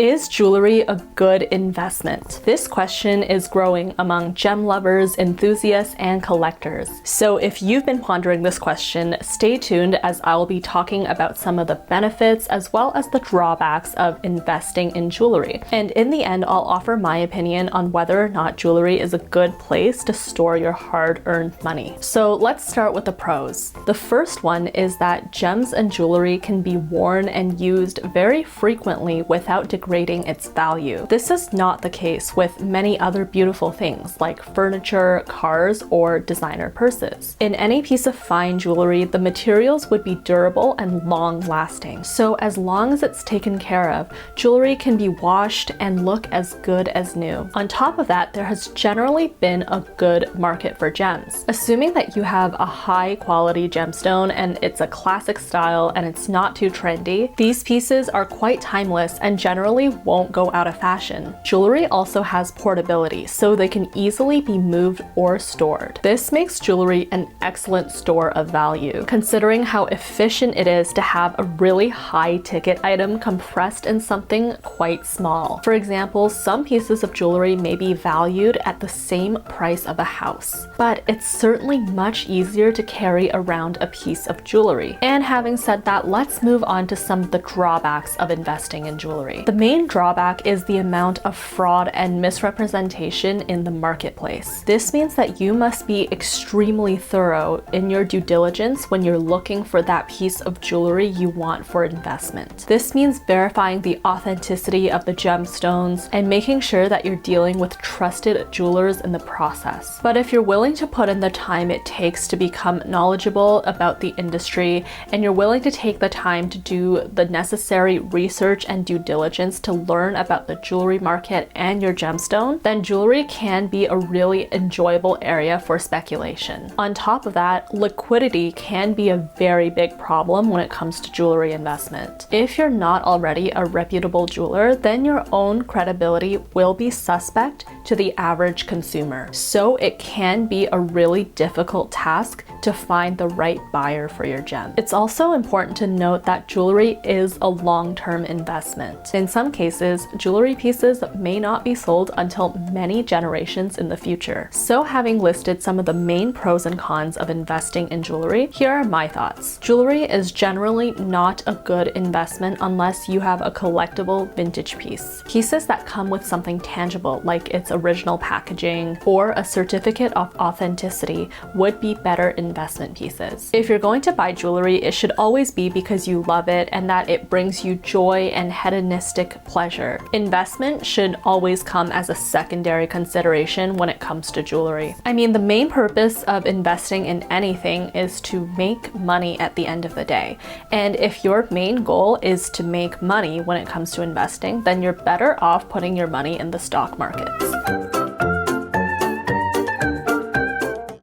Is jewelry a good investment? This question is growing among gem lovers, enthusiasts, and collectors. So if you've been pondering this question, stay tuned as I will be talking about some of the benefits as well as the drawbacks of investing in jewelry. And in the end, I'll offer my opinion on whether or not jewelry is a good place to store your hard-earned money. So let's start with the pros. The first one is that gems and jewelry can be worn and used very frequently without degrading its value. This is not the case with many other beautiful things like furniture, cars, or designer purses. In any piece of fine jewelry, the materials would be durable and long-lasting. So as long as it's taken care of, jewelry can be washed and look as good as new. On top of that, there has generally been a good market for gems. Assuming that you have a high-quality gemstone and it's a classic style and it's not too trendy, these pieces are quite timeless and generally won't go out of fashion. Jewelry also has portability, so they can easily be moved or stored. This makes jewelry an excellent store of value, considering how efficient it is to have a really high-ticket item compressed in something quite small. For example, some pieces of jewelry may be valued at the same price of a house, but it's certainly much easier to carry around a piece of jewelry. And having said that, let's move on to some of the drawbacks of investing in jewelry. The main drawback is the amount of fraud and misrepresentation in the marketplace. This means that you must be extremely thorough in your due diligence when you're looking for that piece of jewelry you want for investment. This means verifying the authenticity of the gemstones and making sure that you're dealing with trusted jewelers in the process. But if you're willing to put in the time it takes to become knowledgeable about the industry, and you're willing to take the time to do the necessary research and due diligence to learn about the jewelry market and your gemstone, then jewelry can be a really enjoyable area for speculation. On top of that, liquidity can be a very big problem when it comes to jewelry investment. If you're not already a reputable jeweler, then your own credibility will be suspect to the average consumer. So it can be a really difficult task to find the right buyer for your gem. It's also important to note that jewelry is a long-term investment. In some cases, jewelry pieces may not be sold until many generations in the future. So having listed some of the main pros and cons of investing in jewelry, here are my thoughts. Jewelry is generally not a good investment unless you have a collectible vintage piece. Pieces that come with something tangible like its original packaging or a certificate of authenticity would be better investment pieces. If you're going to buy jewelry, it should always be because you love it and that it brings you joy and hedonistic pleasure. Investment should always come as a secondary consideration when it comes to jewelry. I mean, the main purpose of investing in anything is to make money at the end of the day. And if your main goal is to make money when it comes to investing, then you're better off putting your money in the stock markets.